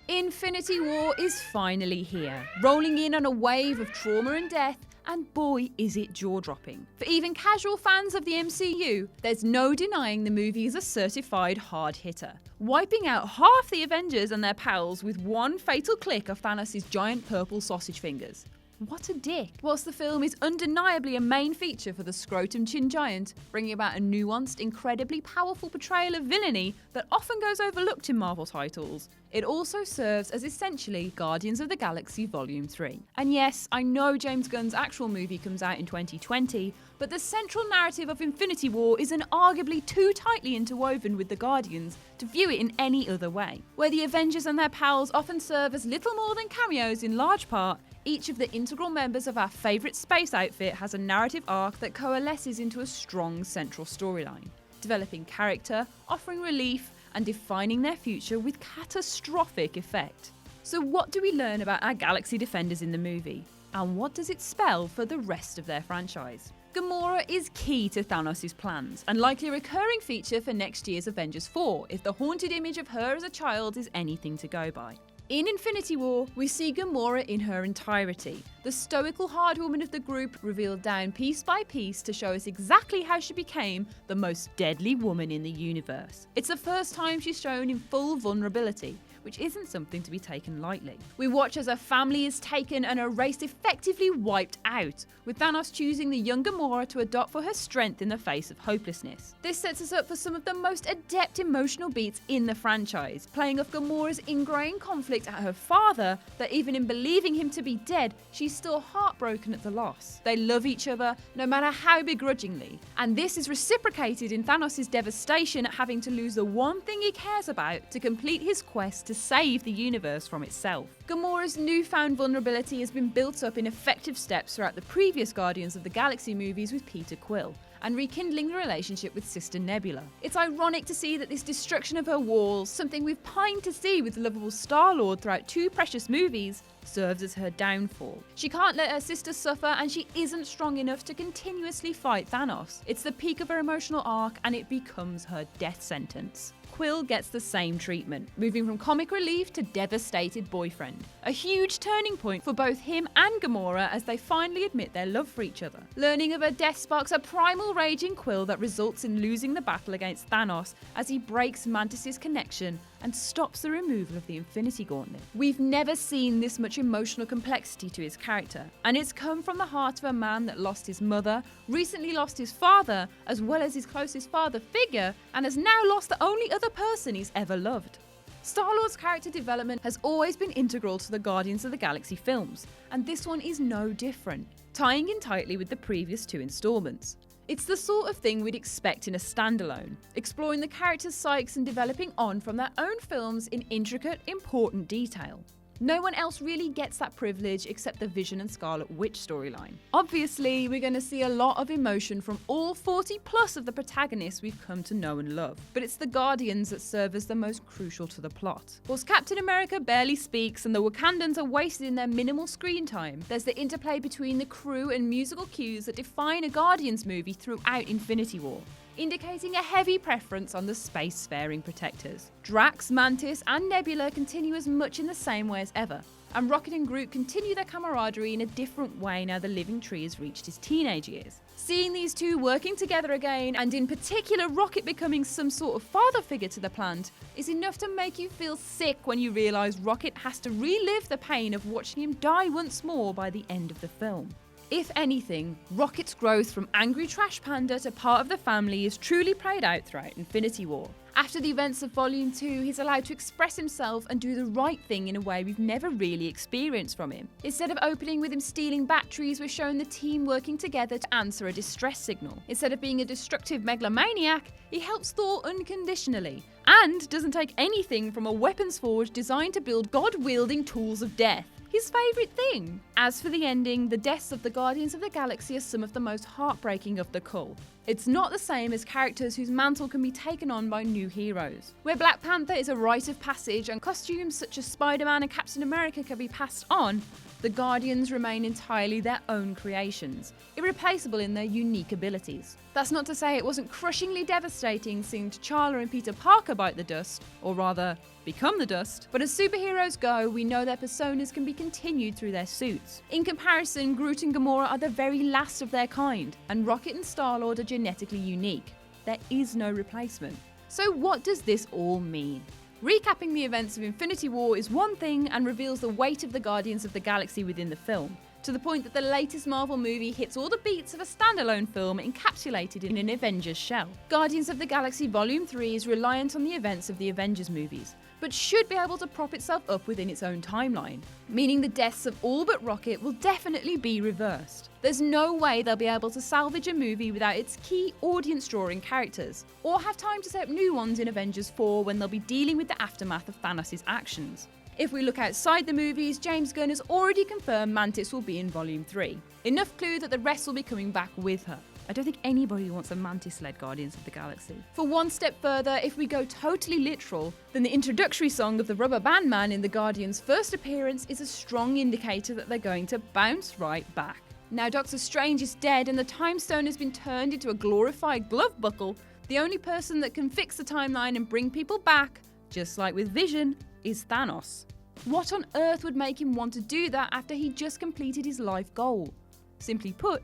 Infinity War is finally here, rolling in on a wave of trauma and death, and boy is it jaw-dropping. For even casual fans of the MCU, there's no denying the movie is a certified hard hitter, wiping out half the Avengers and their pals with one fatal click of Thanos' giant purple sausage fingers. What a dick. Whilst the film is undeniably a main feature for the scrotum chin giant, bringing about a nuanced, incredibly powerful portrayal of villainy that often goes overlooked in Marvel titles, it also serves as essentially Guardians of the Galaxy Volume 3. And yes, I know James Gunn's actual movie comes out in 2020, but the central narrative of Infinity War isn't arguably too tightly interwoven with the Guardians to view it in any other way. Where the Avengers and their pals often serve as little more than cameos in large part, each of the integral members of our favourite space outfit has a narrative arc that coalesces into a strong central storyline, developing character, offering relief, and defining their future with catastrophic effect. So what do we learn about our Galaxy Defenders in the movie? And what does it spell for the rest of their franchise? Gamora is key to Thanos' plans, and likely a recurring feature for next year's Avengers 4, if the haunted image of her as a child is anything to go by. In Infinity War, we see Gamora in her entirety, the stoical hard woman of the group revealed down piece by piece to show us exactly how she became the most deadly woman in the universe. It's the first time she's shown in full vulnerability, which isn't something to be taken lightly. We watch as her family is taken and her race effectively wiped out, with Thanos choosing the young Gamora to adopt for her strength in the face of hopelessness. This sets us up for some of the most adept emotional beats in the franchise, playing off Gamora's ingrained conflict at her father, that even in believing him to be dead, she's still heartbroken at the loss. They love each other, no matter how begrudgingly, and this is reciprocated in Thanos' devastation at having to lose the one thing he cares about to complete his quest to save the universe from itself. Gamora's newfound vulnerability has been built up in effective steps throughout the previous Guardians of the Galaxy movies with Peter Quill, and rekindling the relationship with Sister Nebula. It's ironic to see that this destruction of her walls, something we've pined to see with the lovable Star-Lord throughout two precious movies, serves as her downfall. She can't let her sister suffer, and she isn't strong enough to continuously fight Thanos. It's the peak of her emotional arc, and it becomes her death sentence. Quill gets the same treatment, moving from comic relief to devastated boyfriend. A huge turning point for both him and Gamora as they finally admit their love for each other. Learning of her death sparks a primal rage in Quill that results in losing the battle against Thanos as he breaks Mantis' connection and stops the removal of the Infinity Gauntlet. We've never seen this much emotional complexity to his character, and it's come from the heart of a man that lost his mother, recently lost his father, as well as his closest father figure, and has now lost the only other person he's ever loved. Star-Lord's character development has always been integral to the Guardians of the Galaxy films, and this one is no different, tying in tightly with the previous two installments. It's the sort of thing we'd expect in a standalone, exploring the characters' psyches and developing on from their own films in intricate, important detail. No one else really gets that privilege except the Vision and Scarlet Witch storyline. Obviously, we're going to see a lot of emotion from all 40 plus of the protagonists we've come to know and love, but it's the Guardians that serve as the most crucial to the plot. Whilst Captain America barely speaks and the Wakandans are wasted in their minimal screen time, there's the interplay between the crew and musical cues that define a Guardians movie throughout Infinity War, indicating a heavy preference on the spacefaring protectors. Drax, Mantis, and Nebula continue as much in the same way as ever, and Rocket and Groot continue their camaraderie in a different way now the Living Tree has reached his teenage years. Seeing these two working together again, and in particular Rocket becoming some sort of father figure to the plant, is enough to make you feel sick when you realise Rocket has to relive the pain of watching him die once more by the end of the film. If anything, Rocket's growth from angry trash panda to part of the family is truly played out throughout Infinity War. After the events of Volume 2, he's allowed to express himself and do the right thing in a way we've never really experienced from him. Instead of opening with him stealing batteries, we're shown the team working together to answer a distress signal. Instead of being a destructive megalomaniac, he helps Thor unconditionally, and doesn't take anything from a weapons forge designed to build god-wielding tools of death. His favourite thing. As for the ending, the deaths of the Guardians of the Galaxy are some of the most heartbreaking of the cull. It's not the same as characters whose mantle can be taken on by new heroes. Where Black Panther is a rite of passage and costumes such as Spider-Man and Captain America can be passed on, the Guardians remain entirely their own creations, irreplaceable in their unique abilities. That's not to say it wasn't crushingly devastating seeing T'Challa and Peter Parker bite the dust, or rather, become the dust. But as superheroes go, we know their personas can be continued through their suits. In comparison, Groot and Gamora are the very last of their kind, and Rocket and Star-Lord are genetically unique. There is no replacement. So what does this all mean? Recapping the events of Infinity War is one thing and reveals the weight of the Guardians of the Galaxy within the film, to the point that the latest Marvel movie hits all the beats of a standalone film encapsulated in an Avengers shell. Guardians of the Galaxy Volume 3 is reliant on the events of the Avengers movies, but should be able to prop itself up within its own timeline, meaning the deaths of all but Rocket will definitely be reversed. There's no way they'll be able to salvage a movie without its key audience-drawing characters, or have time to set up new ones in Avengers 4 when they'll be dealing with the aftermath of Thanos' actions. If we look outside the movies, James Gunn has already confirmed Mantis will be in Volume 3. Enough clue that the rest will be coming back with her. I don't think anybody wants a Mantis-led Guardians of the Galaxy. For one step further, if we go totally literal, then the introductory song of the Rubber Band Man in the Guardians' first appearance is a strong indicator that they're going to bounce right back. Now Doctor Strange is dead and the Time Stone has been turned into a glorified glove buckle. The only person that can fix the timeline and bring people back, just like with Vision, is Thanos. What on earth would make him want to do that after he just completed his life goal? Simply put,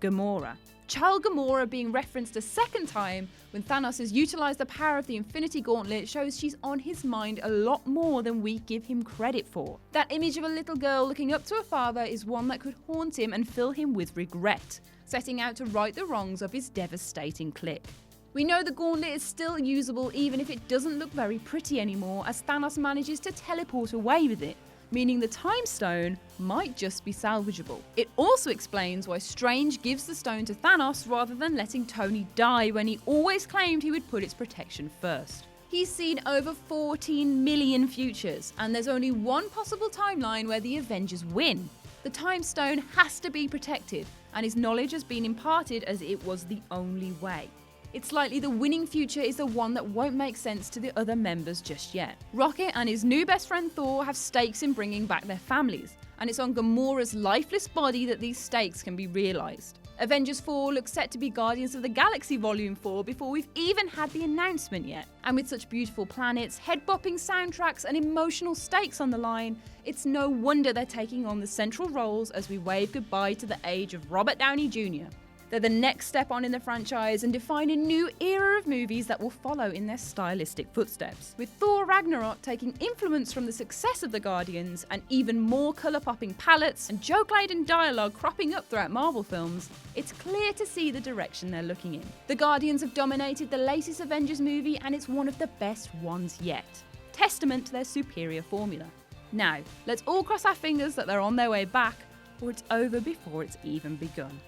Gamora. Child Gamora being referenced a second time when Thanos has utilised the power of the Infinity Gauntlet shows she's on his mind a lot more than we give him credit for. That image of a little girl looking up to her father is one that could haunt him and fill him with regret, setting out to right the wrongs of his devastating clique. We know the gauntlet is still usable even if it doesn't look very pretty anymore, as Thanos manages to teleport away with it, meaning the Time Stone might just be salvageable. It also explains why Strange gives the stone to Thanos rather than letting Tony die when he always claimed he would put its protection first. He's seen over 14 million futures, and there's only one possible timeline where the Avengers win. The Time Stone has to be protected, and his knowledge has been imparted as it was the only way. It's likely the winning future is the one that won't make sense to the other members just yet. Rocket and his new best friend Thor have stakes in bringing back their families, and it's on Gamora's lifeless body that these stakes can be realised. Avengers 4 looks set to be Guardians of the Galaxy Volume 4 before we've even had the announcement yet. And with such beautiful planets, head-bopping soundtracks and emotional stakes on the line, it's no wonder they're taking on the central roles as we wave goodbye to the age of Robert Downey Jr. They're the next step on in the franchise and define a new era of movies that will follow in their stylistic footsteps. With Thor Ragnarok taking influence from the success of the Guardians and even more colour-popping palettes and joke-laden dialogue cropping up throughout Marvel films, it's clear to see the direction they're looking in. The Guardians have dominated the latest Avengers movie and it's one of the best ones yet. Testament to their superior formula. Now, let's all cross our fingers that they're on their way back, or it's over before it's even begun.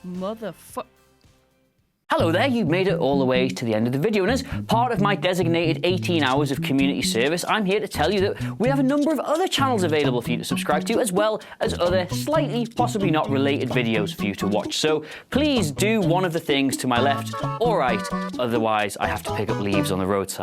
Motherfuck. Hello there, you've made it all the way to the end of the video, and as part of my designated 18 hours of community service, I'm here to tell you that we have a number of other channels available for you to subscribe to, as well as other slightly, possibly not related videos for you to watch. So please do one of the things to my left or right, otherwise I have to pick up leaves on the roadside.